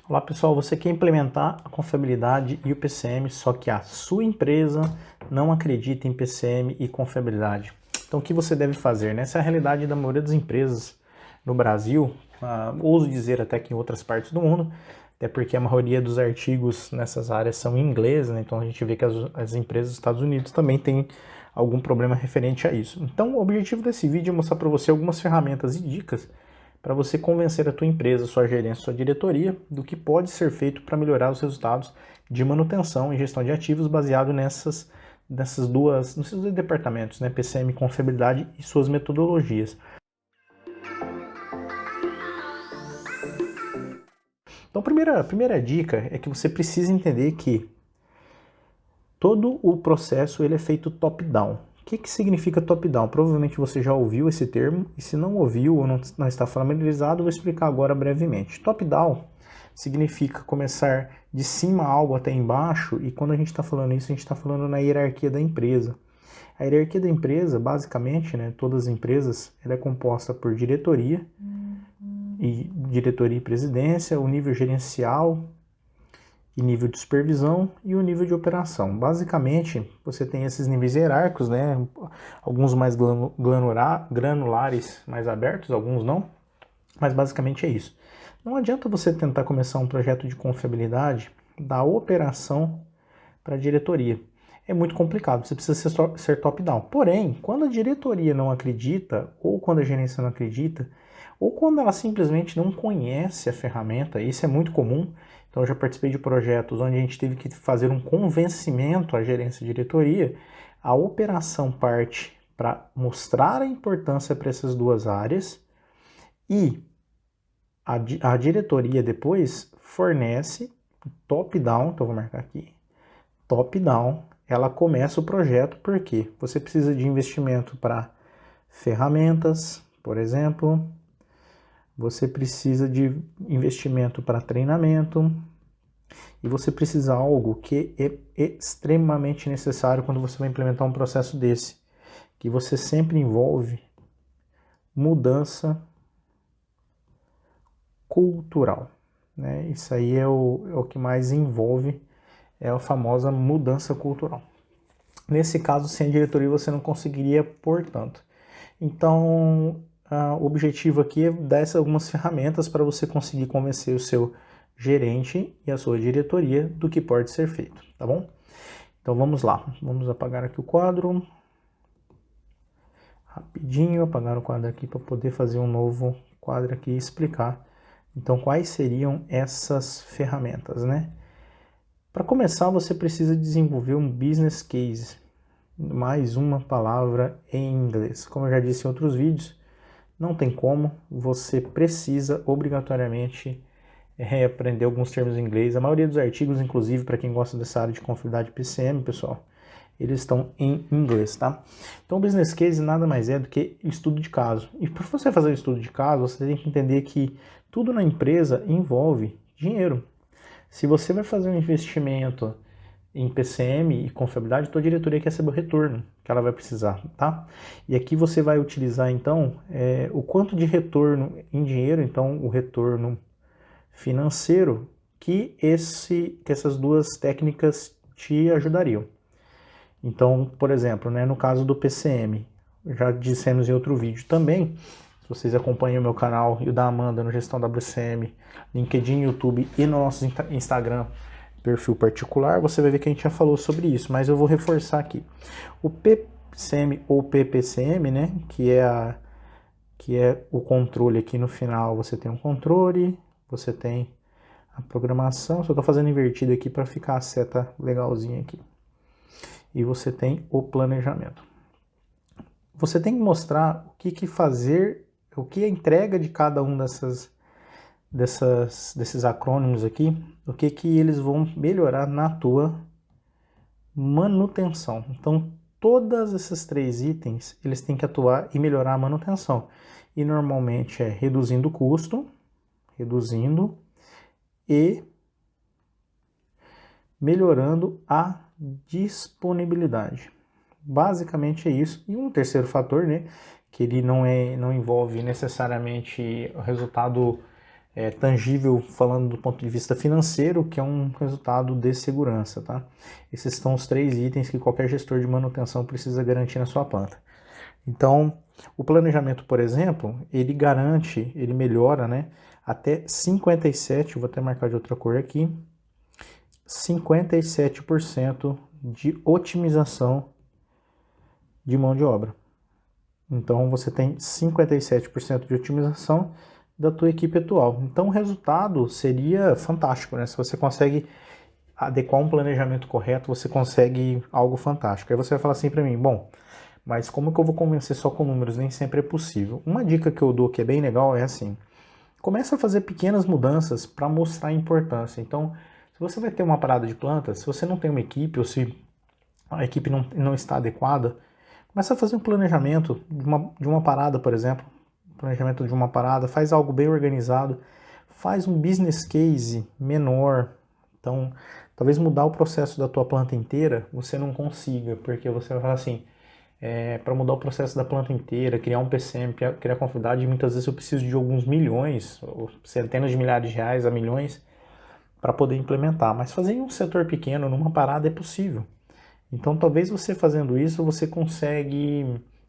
Olá pessoal, você quer implementar a confiabilidade e o PCM, só que a sua empresa não acredita em PCM e confiabilidade. Então o que você deve fazer? Essa é a realidade da maioria das empresas no Brasil, ouso dizer até que em outras partes do mundo, até porque a maioria dos artigos nessas áreas são em inglês, né? Então a gente vê que as empresas dos Estados Unidos também têm algum problema referente a isso. Então o objetivo desse vídeo é mostrar para você algumas ferramentas e dicas para você convencer a tua empresa, sua gerência, sua diretoria do que pode ser feito para melhorar os resultados de manutenção e gestão de ativos baseado nesses dois departamentos, né, PCM, confiabilidade e suas metodologias. Então, a primeira dica é que você precisa entender que todo o processo ele é feito top-down. O que significa top-down? Provavelmente você já ouviu esse termo, e se não ouviu ou não está familiarizado, eu vou explicar agora brevemente. Top-down significa começar de cima algo até embaixo, e quando a gente está falando isso, a gente está falando na hierarquia da empresa. A hierarquia da empresa, basicamente, né, todas as empresas, ela é composta por diretoria e presidência, o nível gerencial, e nível de supervisão e o nível de operação. Basicamente, você tem esses níveis hierárquicos, né? Alguns mais granulares, mais abertos, alguns não, mas basicamente é isso. Não adianta você tentar começar um projeto de confiabilidade da operação para a diretoria. É muito complicado, você precisa ser top-down. Porém, quando a diretoria não acredita, ou quando a gerência não acredita, ou quando ela simplesmente não conhece a ferramenta, isso é muito comum. Então eu já participei de projetos onde a gente teve que fazer um convencimento à gerência e diretoria. A operação parte para mostrar a importância para essas duas áreas e a diretoria depois fornece top-down, então vou marcar aqui, top-down, ela começa o projeto porque você precisa de investimento para ferramentas, por exemplo, você precisa de investimento para treinamento e você precisa de algo que é extremamente necessário quando você vai implementar um processo desse, que você sempre envolve mudança cultural, né? Isso aí é o que mais envolve, é a famosa mudança cultural. Nesse caso, sem a diretoria, você não conseguiria, portanto. Então, o objetivo aqui é dar algumas ferramentas para você conseguir convencer o seu gerente e a sua diretoria do que pode ser feito, tá bom? Então vamos lá, vamos apagar aqui o quadro. Rapidinho, apagar o quadro aqui para poder fazer um novo quadro aqui e explicar. Então, quais seriam essas ferramentas, né? Para começar, você precisa desenvolver um business case. Mais uma palavra em inglês. Como eu já disse em outros vídeos, não tem como, você precisa obrigatoriamente aprender alguns termos em inglês. A maioria dos artigos, inclusive, para quem gosta dessa área de confiabilidade PCM, pessoal, eles estão em inglês, tá? Então, o business case nada mais é do que estudo de caso. E para você fazer o estudo de caso, você tem que entender que tudo na empresa envolve dinheiro. Se você vai fazer um investimento em PCM e confiabilidade, tua diretoria quer saber o retorno que ela vai precisar, tá? E aqui você vai utilizar, então, o quanto de retorno em dinheiro, então, o retorno financeiro que essas duas técnicas te ajudariam. Então, por exemplo, né, no caso do PCM, já dissemos em outro vídeo também, se vocês acompanham o meu canal e o da Amanda no Gestão WCM, LinkedIn, YouTube e no nosso Instagram, perfil particular, você vai ver que a gente já falou sobre isso, mas eu vou reforçar aqui. O PCM ou PPCM, né, que é o controle aqui no final, você tem um controle, você tem a programação, só estou fazendo invertido aqui para ficar a seta legalzinha aqui. E você tem o planejamento. Você tem que mostrar o que fazer, o que a entrega de cada um desses acrônimos aqui, o que eles vão melhorar na tua manutenção. Então, todos esses três itens, eles têm que atuar e melhorar a manutenção. E normalmente é reduzindo o custo, reduzindo e melhorando a disponibilidade. Basicamente é isso. E um terceiro fator, né, que ele não envolve necessariamente o resultado tangível, falando do ponto de vista financeiro, que é um resultado de segurança, tá? Esses são os 3 itens que qualquer gestor de manutenção precisa garantir na sua planta. Então, o planejamento, por exemplo, ele garante, ele melhora, né, até 57, vou até marcar de outra cor aqui, 57% de otimização de mão de obra. Então, você tem 57% de otimização da tua equipe atual. Então, o resultado seria fantástico, né? Se você consegue adequar um planejamento correto, você consegue algo fantástico. Aí você vai falar assim para mim, bom, mas como que eu vou convencer só com números? Nem sempre é possível. Uma dica que eu dou que é bem legal é assim, começa a fazer pequenas mudanças para mostrar a importância. Então, se você vai ter uma parada de plantas, se você não tem uma equipe, ou se a equipe não está adequada, começa a fazer um planejamento de uma parada, por exemplo, planejamento de uma parada, faz algo bem organizado, faz um business case menor. Então, talvez mudar o processo da tua planta inteira, você não consiga, porque você vai falar assim, para mudar o processo da planta inteira, criar um PCM, criar conformidade, muitas vezes eu preciso de alguns milhões, ou centenas de milhares de reais a milhões, para poder implementar. Mas fazer em um setor pequeno, numa parada, é possível. Então, talvez você fazendo isso, talvez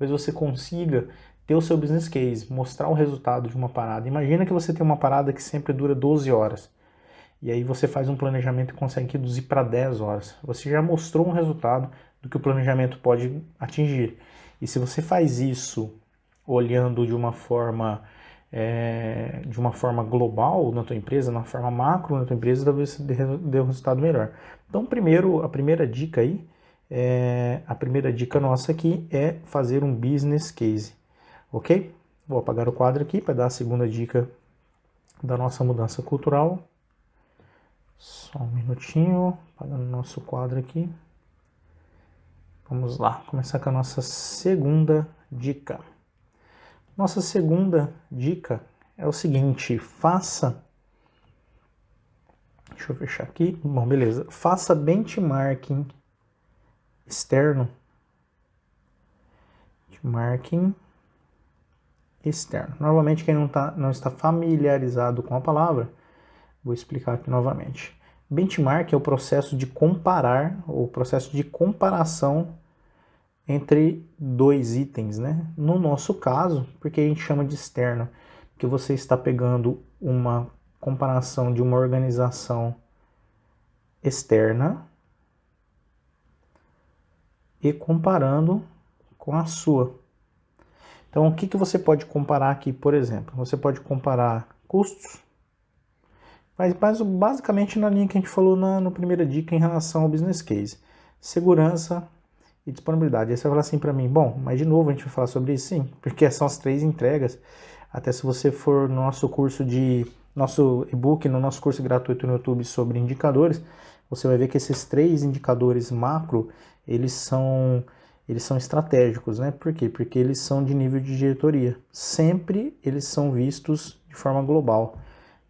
você consiga ter o seu business case, mostrar o resultado de uma parada. Imagina que você tem uma parada que sempre dura 12 horas. E aí você faz um planejamento e consegue reduzir para 10 horas. Você já mostrou um resultado do que o planejamento pode atingir. E se você faz isso olhando de uma forma global na tua empresa, na forma macro na tua empresa, talvez você dê um resultado melhor. Então, a primeira dica aí, a primeira dica nossa aqui é fazer um business case, ok? Vou apagar o quadro aqui para dar a segunda dica da nossa mudança cultural. Só um minutinho, apagando o nosso quadro aqui. Vamos lá, começar com a nossa segunda dica. Nossa segunda dica é o seguinte, deixa eu fechar aqui, bom, beleza, faça benchmarking externo, Novamente, quem não está familiarizado com a palavra, vou explicar aqui novamente. Benchmark é o processo de comparar, ou processo de comparação entre 2 itens, né? No nosso caso, porque a gente chama de externo, que você está pegando uma comparação de uma organização externa e comparando com a sua. Então, o que você pode comparar aqui, por exemplo? Você pode comparar custos, mas basicamente na linha que a gente falou na primeira dica em relação ao business case. Segurança e disponibilidade. Aí você vai falar assim para mim, bom, mas de novo a gente vai falar sobre isso? Sim, porque são as 3 entregas. Até se você for no nosso e-book, no nosso curso gratuito no YouTube sobre indicadores, você vai ver que esses 3 indicadores macro, eles são estratégicos, né? Por quê? Porque eles são de nível de diretoria. Sempre eles são vistos de forma global,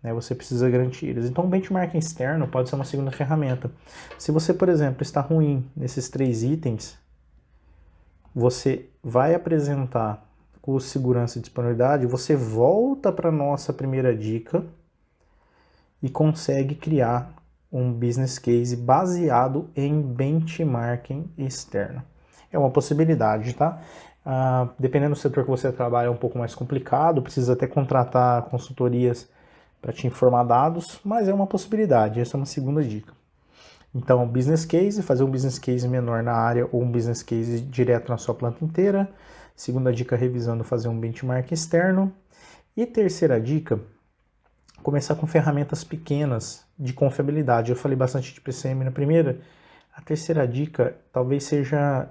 né? Você precisa garantir eles. Então, o benchmarking externo pode ser uma segunda ferramenta. Se você, por exemplo, está ruim nesses 3 itens, você vai apresentar com segurança e disponibilidade, você volta para a nossa primeira dica e consegue criar um business case baseado em benchmarking externo. É uma possibilidade, tá? Dependendo do setor que você trabalha é um pouco mais complicado, precisa até contratar consultorias para te informar dados, mas é uma possibilidade, essa é uma segunda dica. Então, business case, fazer um business case menor na área ou um business case direto na sua planta inteira. Segunda dica, revisando, fazer um benchmark externo. E terceira dica, começar com ferramentas pequenas de confiabilidade. Eu falei bastante de PCM na primeira. A terceira dica talvez seja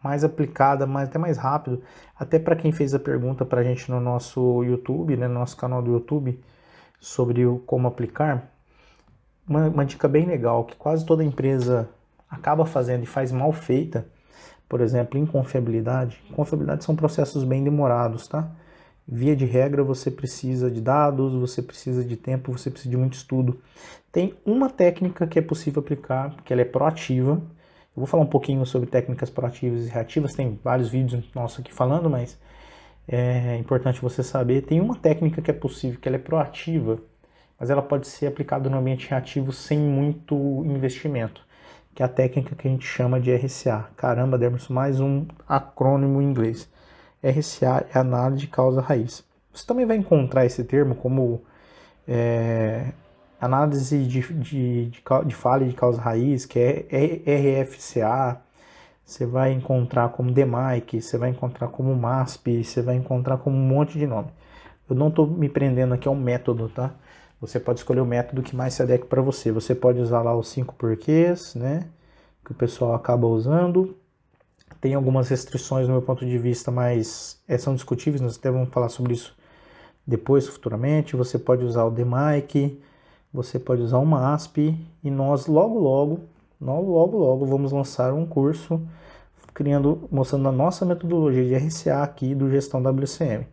mais aplicada, até mais rápido, até para quem fez a pergunta para a gente no nosso YouTube, né, no nosso canal do YouTube, sobre como aplicar. Uma dica bem legal, que quase toda empresa acaba fazendo e faz mal feita, por exemplo, em confiabilidade. Confiabilidade são processos bem demorados, tá? Via de regra, você precisa de dados, você precisa de tempo, você precisa de muito estudo. Tem uma técnica que é possível aplicar, que ela é proativa. Eu vou falar um pouquinho sobre técnicas proativas e reativas, tem vários vídeos nossos aqui falando, mas é importante você saber. Tem uma técnica que é possível, que ela é proativa, mas ela pode ser aplicada no ambiente reativo sem muito investimento, que é a técnica que a gente chama de RCA. Caramba, Demerson, mais um acrônimo em inglês. RCA é análise de causa raiz. Você também vai encontrar esse termo como análise de falha de causa raiz, que é RFCA. Você vai encontrar como DMAIC, você vai encontrar como MASP, você vai encontrar como um monte de nome. Eu não estou me prendendo aqui ao método, tá? Você pode escolher o método que mais se adequa para você. Você pode usar lá os 5 porquês, né? Que o pessoal acaba usando. Tem algumas restrições no meu ponto de vista, mas são discutíveis, nós até vamos falar sobre isso depois, futuramente. Você pode usar o DMAIC, você pode usar o MASP, e nós logo vamos lançar um curso mostrando a nossa metodologia de RCA aqui do Gestão WCM.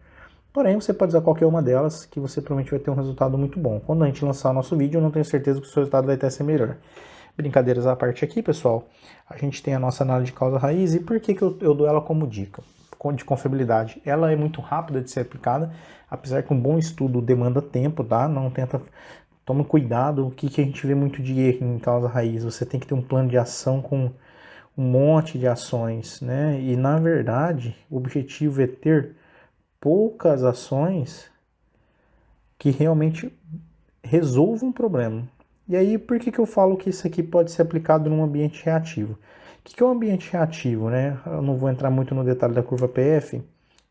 Porém, você pode usar qualquer uma delas, que você provavelmente vai ter um resultado muito bom. Quando a gente lançar o nosso vídeo, eu não tenho certeza que o seu resultado vai até ser melhor. Brincadeiras à parte aqui, pessoal, a gente tem a nossa análise de causa raiz, e por que eu dou ela como dica de confiabilidade? Ela é muito rápida de ser aplicada, apesar que um bom estudo demanda tempo, tá? Toma cuidado, o que a gente vê muito de erro em causa raiz, você tem que ter um plano de ação com um monte de ações, né? E na verdade, o objetivo é ter poucas ações que realmente resolvam um problema. E aí, por que eu falo que isso aqui pode ser aplicado num ambiente reativo? O que é um ambiente reativo, né? Eu não vou entrar muito no detalhe da curva PF,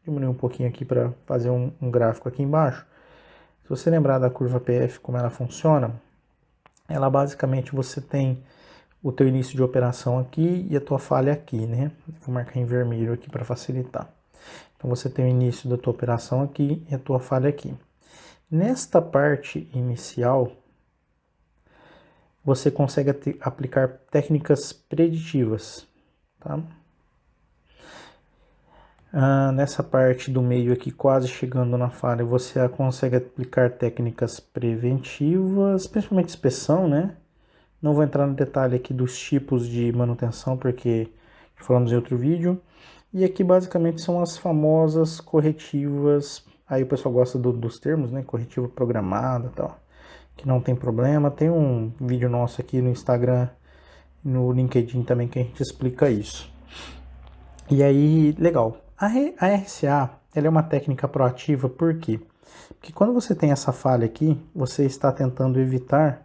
diminuir um pouquinho aqui para fazer um gráfico aqui embaixo. Se você lembrar da curva PF, como ela funciona, ela basicamente você tem o teu início de operação aqui e a tua falha aqui, né? Vou marcar em vermelho aqui para facilitar. Então você tem o início da tua operação aqui e a tua falha aqui. Nesta parte inicial, você consegue aplicar técnicas preditivas, tá? Nessa parte do meio aqui, quase chegando na falha, você consegue aplicar técnicas preventivas, principalmente inspeção, né? Não vou entrar no detalhe aqui dos tipos de manutenção, porque falamos em outro vídeo. E aqui basicamente são as famosas corretivas, aí o pessoal gosta dos termos, né? Corretiva programada e tal, que não tem problema. Tem um vídeo nosso aqui no Instagram, no LinkedIn também, que a gente explica isso. E aí, legal. A RCA, ela é uma técnica proativa, por quê? Porque quando você tem essa falha aqui, você está tentando evitar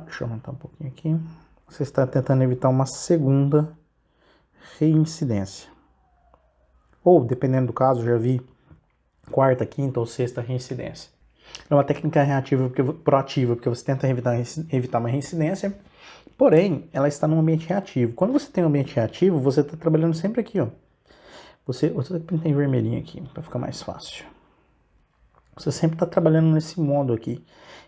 deixa eu aumentar um pouquinho aqui. Você está tentando evitar uma segunda reincidência. Ou, dependendo do caso, já vi quarta, quinta ou sexta reincidência. É uma técnica proativa, porque você tenta evitar uma reincidência, porém, ela está num ambiente reativo. Quando você tem um ambiente reativo, você está trabalhando sempre aqui, ó. Eu vou pintar em vermelhinho aqui, para ficar mais fácil. Você sempre está trabalhando nesse modo aqui.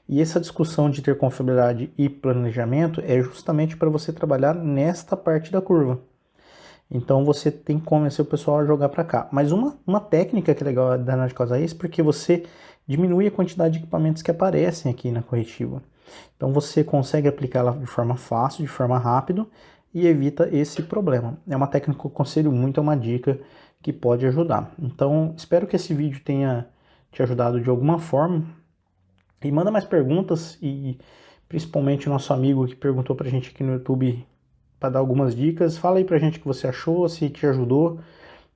E essa discussão de ter confiabilidade e planejamento é justamente para você trabalhar nesta parte da curva. Então você tem que convencer o pessoal a jogar para cá. Mas uma técnica que é legal da análise de causa raiz, porque você diminui a quantidade de equipamentos que aparecem aqui na corretiva. Então você consegue aplicá-la de forma fácil, de forma rápida, e evita esse problema. É uma técnica que eu aconselho muito, é uma dica que pode ajudar. Então espero que esse vídeo tenha te ajudado de alguma forma. E manda mais perguntas, e principalmente o nosso amigo que perguntou pra gente aqui no YouTube para dar algumas dicas. Fala aí pra gente o que você achou, se te ajudou,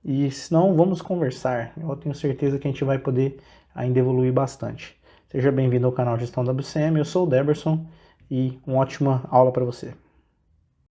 e se não, vamos conversar. Eu tenho certeza que a gente vai poder ainda evoluir bastante. Seja bem-vindo ao canal Gestão WCM, eu sou o Deberson, e uma ótima aula para você.